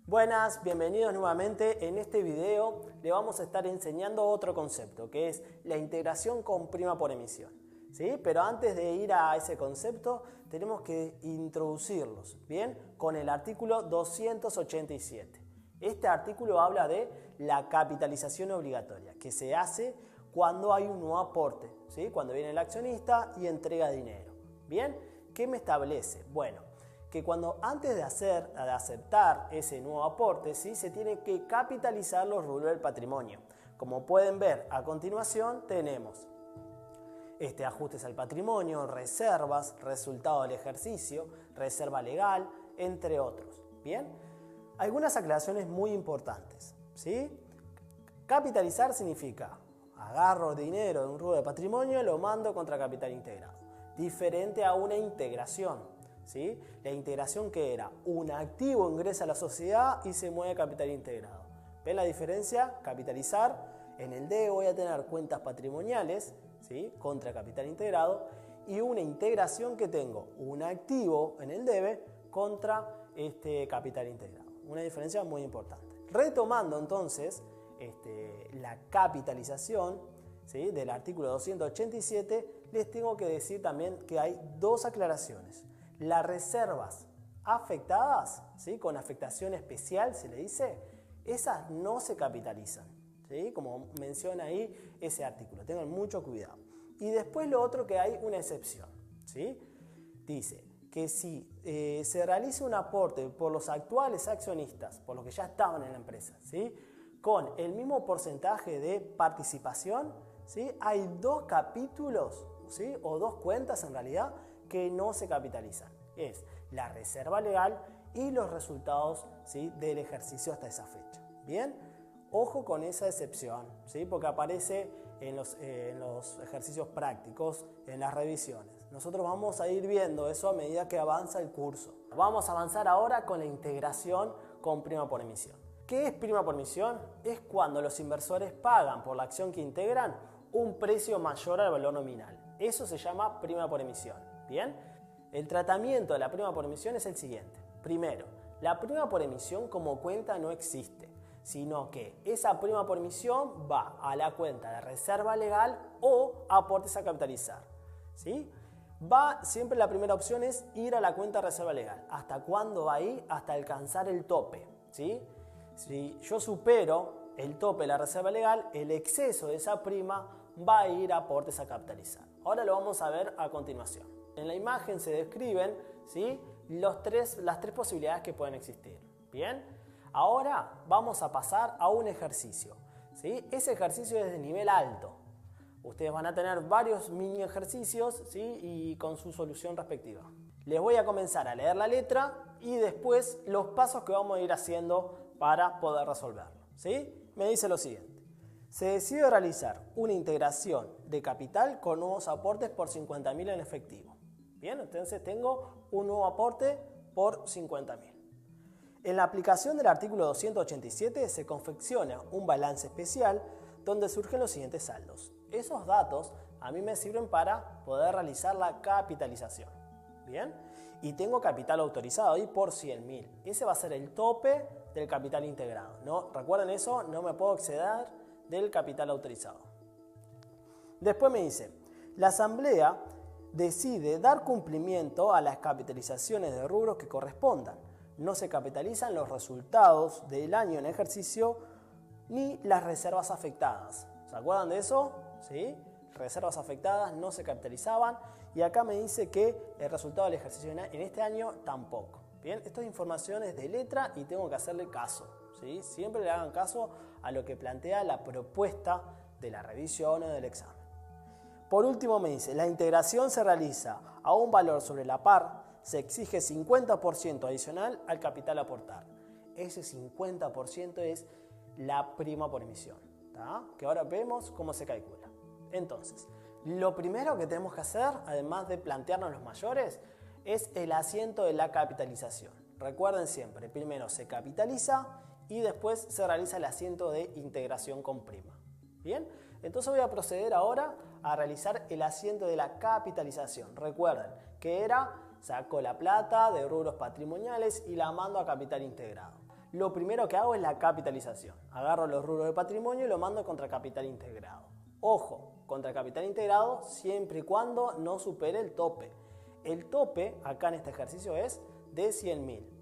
A: Buenas, bienvenidos nuevamente. En este video le vamos a estar enseñando otro concepto, que es la integración con prima por emisión. ¿Sí? Pero antes de ir a ese concepto, tenemos que introducirlos, ¿bien? Con el artículo 287. Este artículo habla de la capitalización obligatoria, que se hace cuando hay un nuevo aporte, ¿sí? Cuando viene el accionista y entrega dinero. ¿Bien? ¿Qué me establece? Bueno, que cuando antes de aceptar ese nuevo aporte, ¿sí? Se tiene que capitalizar los rubros del patrimonio. Como pueden ver a continuación, tenemos ajustes al patrimonio, reservas, resultado del ejercicio, reserva legal, entre otros. ¿Bien? Algunas aclaraciones muy importantes, ¿sí? Capitalizar significa agarro dinero de un rubro de patrimonio y lo mando contra capital integrado. Diferente a una integración, ¿sí? La integración, que era un activo ingresa a la sociedad y se mueve capital integrado. ¿Ven la diferencia? Capitalizar, en el D voy a tener cuentas patrimoniales, ¿sí? Contra capital integrado, y una integración que tengo un activo en el debe contra capital integrado. Una diferencia muy importante. Retomando entonces la capitalización, ¿sí? Del artículo 287, les tengo que decir también que hay dos aclaraciones. Las reservas afectadas, ¿sí? Con afectación especial se le dice, esas no se capitalizan, ¿sí? Como menciona ahí ese artículo, tengan mucho cuidado. Y después lo otro, que hay una excepción, ¿sí? Dice que si se realiza un aporte por los actuales accionistas, por los que ya estaban en la empresa, ¿sí? Con el mismo porcentaje de participación, ¿sí? Hay dos capítulos, ¿sí? O dos cuentas en realidad que no se capitalizan. Es la reserva legal y los resultados, ¿sí? Del ejercicio hasta esa fecha. ¿Bien? Ojo con esa excepción, ¿sí? Porque aparece en los ejercicios prácticos, en las revisiones. Nosotros vamos a ir viendo eso a medida que avanza el curso. Vamos a avanzar ahora con la integración con prima por emisión. ¿Qué es prima por emisión? Es cuando los inversores pagan por la acción que integran un precio mayor al valor nominal. Eso se llama prima por emisión. ¿Bien? El tratamiento de la prima por emisión es el siguiente. Primero, la prima por emisión como cuenta no existe, sino que esa prima por emisión va a la cuenta de reserva legal o aportes a capitalizar, ¿sí? Siempre la primera opción es ir a la cuenta de reserva legal. ¿Hasta cuándo va a ir? Hasta alcanzar el tope, ¿sí? Si yo supero el tope de la reserva legal, el exceso de esa prima va a ir a aportes a capitalizar. Ahora lo vamos a ver a continuación. En la imagen se describen, ¿sí? Las tres posibilidades que pueden existir. ¿Bien? Ahora vamos a pasar a un ejercicio, ¿sí? Ese ejercicio es de nivel alto. Ustedes van a tener varios mini ejercicios, ¿sí? Y con su solución respectiva. Les voy a comenzar a leer la letra y después los pasos que vamos a ir haciendo para poder resolverlo, ¿sí? Me dice lo siguiente. Se decide realizar una integración de capital con nuevos aportes por 50.000 en efectivo. Bien, entonces tengo un nuevo aporte por 50.000. En la aplicación del artículo 287 se confecciona un balance especial donde surgen los siguientes saldos. Esos datos a mí me sirven para poder realizar la capitalización. Bien, y tengo capital autorizado ahí por 100.000. Ese va a ser el tope del capital integrado. ¿No? ¿Recuerden eso? No me puedo exceder del capital autorizado. Después me dice, la asamblea decide dar cumplimiento a las capitalizaciones de rubros que correspondan. No se capitalizan los resultados del año en ejercicio ni las reservas afectadas. ¿Se acuerdan de eso? ¿Sí? Reservas afectadas no se capitalizaban y acá me dice que el resultado del ejercicio en este año tampoco. Bien, esto es información de letra y tengo que hacerle caso. ¿Sí? Siempre le hagan caso a lo que plantea la propuesta de la revisión o del examen. Por último me dice, la integración se realiza a un valor sobre la par, se exige 50% adicional al capital a aportar. Ese 50% es la prima por emisión, ¿tá? Que ahora vemos cómo se calcula. Entonces, lo primero que tenemos que hacer, además de plantearnos los mayores, es el asiento de la capitalización. Recuerden siempre, primero se capitaliza y después se realiza el asiento de integración con prima. Bien, entonces voy a proceder ahora a realizar el asiento de la capitalización. Recuerden que era, saco la plata de rubros patrimoniales y la mando a capital integrado. Lo primero que hago es la capitalización. Agarro los rubros de patrimonio y lo mando contra capital integrado. Ojo, contra capital integrado siempre y cuando no supere el tope. El tope acá en este ejercicio es de 100.000.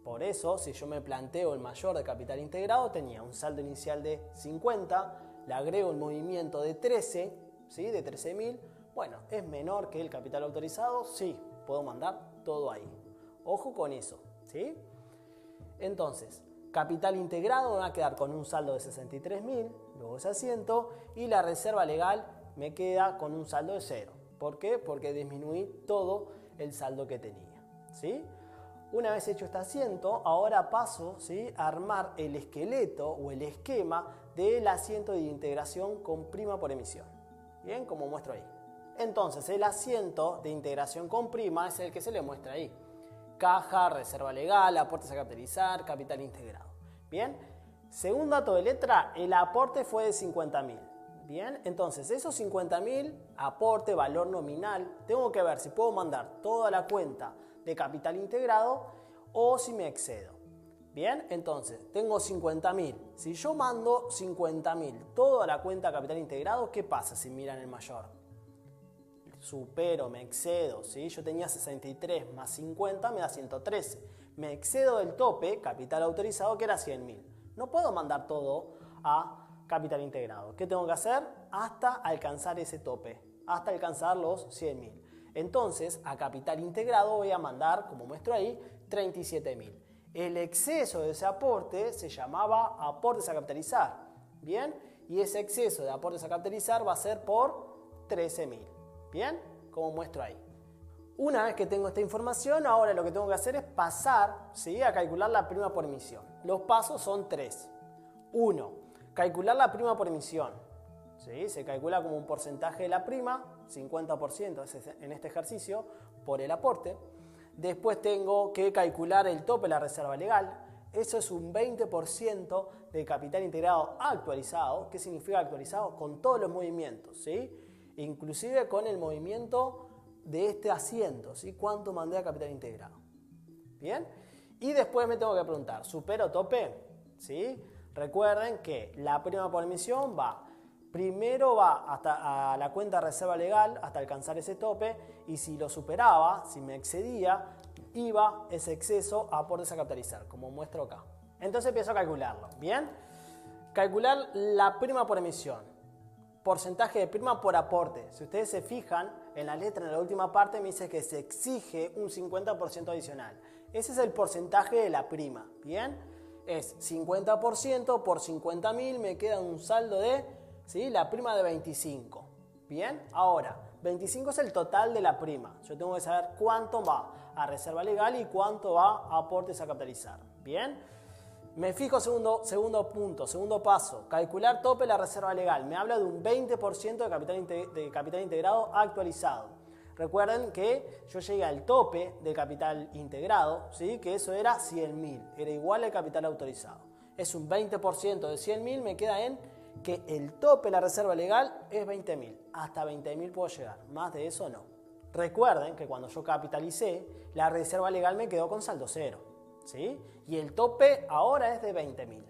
A: Por eso, si yo me planteo el mayor de capital integrado, tenía un saldo inicial de 50, le agrego un movimiento de 13, ¿sí? De 13.000. Bueno, ¿es menor que el capital autorizado? Sí, puedo mandar todo ahí. Ojo con eso, ¿sí? Entonces, capital integrado me va a quedar con un saldo de 63.000, luego ese asiento, y la reserva legal me queda con un saldo de 0. ¿Por qué? Porque disminuí todo el saldo que tenía, ¿sí? Una vez hecho este asiento, ahora paso, ¿sí?, a armar el esqueleto o el esquema del asiento de integración con prima por emisión. Bien, como muestro ahí. Entonces, el asiento de integración con prima es el que se le muestra ahí. Caja, reserva legal, aportes a capitalizar, capital integrado. Bien, según dato de letra, el aporte fue de 50.000. Bien, entonces esos 50.000, aporte, valor nominal, tengo que ver si puedo mandar toda la cuenta de capital integrado o si me excedo. Bien, entonces tengo 50.000. Si yo mando 50.000 toda la cuenta capital integrado, ¿qué pasa si miran el mayor? Supero, me excedo, ¿sí? Yo tenía 63 más 50 me da 113. Me excedo del tope, capital autorizado, que era 100.000. No puedo mandar todo a capital integrado. ¿Qué tengo que hacer? Hasta alcanzar ese tope, hasta alcanzar los 100.000. Entonces, a capital integrado voy a mandar, como muestro ahí, 37.000. El exceso de ese aporte se llamaba aportes a capitalizar. Bien, y ese exceso de aportes a capitalizar va a ser por 13.000. Bien, como muestro ahí. Una vez que tengo esta información, ahora lo que tengo que hacer es pasar, ¿sí?, a calcular la prima por emisión. Los pasos son 3. 1. Calcular la prima por emisión. ¿Sí? Se calcula como un porcentaje de la prima, 50% en este ejercicio, por el aporte. Después tengo que calcular el tope de la reserva legal. Eso es un 20% de capital integrado actualizado. ¿Qué significa actualizado? Con todos los movimientos, ¿sí? Inclusive con el movimiento de este asiento, ¿sí? ¿Cuánto mandé a capital integrado? ¿Bien? Y después me tengo que preguntar, ¿supero tope? ¿Sí? Recuerden que la prima por emisión primero va hasta a la cuenta de reserva legal hasta alcanzar ese tope, y si lo superaba, si me excedía, iba ese exceso a aportes a capitalizar, como muestro acá. Entonces empiezo a calcularlo. ¿Bien? Calcular la prima por emisión. Porcentaje de prima por aporte. Si ustedes se fijan, en la letra, en la última parte, me dice que se exige un 50% adicional. Ese es el porcentaje de la prima. ¿Bien? Es 50% por 50.000, me queda un saldo de, ¿sí?, la prima de 25. Bien, ahora, 25 es el total de la prima. Yo tengo que saber cuánto va a reserva legal y cuánto va a aportes a capitalizar. Bien, Me fijo segundo punto, segundo paso, calcular tope de la reserva legal. Me habla de un 20% de capital integrado actualizado. Recuerden que yo llegué al tope del capital integrado, ¿sí? Que eso era 100.000, era igual al capital autorizado. Es un 20% de 100.000, me queda en que el tope de la reserva legal es 20.000. Hasta 20.000 puedo llegar, más de eso no. Recuerden que cuando yo capitalicé, la reserva legal me quedó con saldo cero, ¿sí? Y el tope ahora es de 20.000.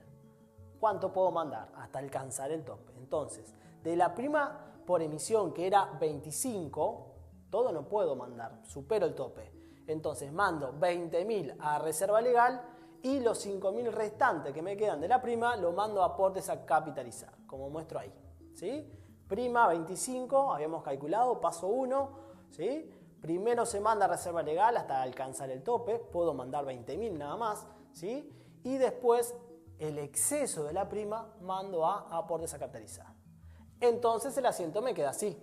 A: ¿Cuánto puedo mandar? Hasta alcanzar el tope. Entonces, de la prima por emisión, que era 25, todo no puedo mandar, supero el tope. Entonces mando 20.000 a reserva legal y los 5.000 restantes que me quedan de la prima lo mando a aportes a capitalizar, como muestro ahí, ¿sí? Prima 25, habíamos calculado, paso 1, ¿sí? Primero se manda a reserva legal hasta alcanzar el tope, puedo mandar 20.000 nada más, ¿sí? Y después el exceso de la prima mando a aportes a capitalizar. Entonces el asiento me queda así,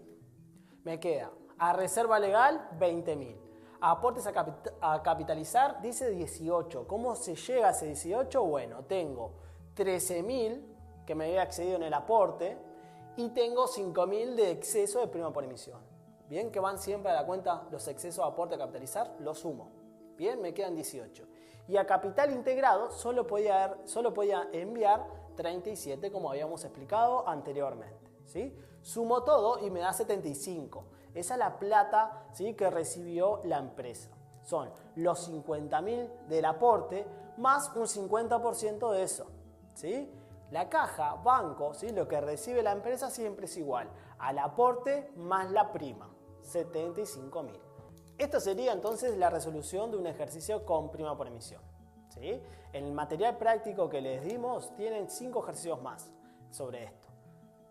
A: me queda a reserva legal 20.000. A aportes a capitalizar dice 18. ¿Cómo se llega a ese 18? Bueno, tengo 13.000 que me había excedido en el aporte y tengo 5.000 de exceso de prima por emisión. Bien, que van siempre a la cuenta los excesos de aporte a capitalizar, los sumo. Bien, me quedan 18. Y a capital integrado solo podía enviar 37 como habíamos explicado anteriormente, ¿sí? Sumo todo y me da 75. Esa es la plata, ¿sí?, que recibió la empresa. Son los 50.000 del aporte más un 50% de eso, ¿sí? La caja, banco, ¿sí?, lo que recibe la empresa siempre es igual al aporte más la prima, 75.000. Esto sería entonces la resolución de un ejercicio con prima por emisión, ¿sí? En el material práctico que les dimos tienen 5 ejercicios más sobre esto.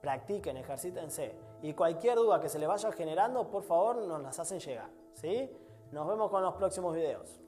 A: Practiquen, ejercítense y cualquier duda que se les vaya generando, por favor, nos las hacen llegar, ¿sí? Nos vemos con los próximos videos.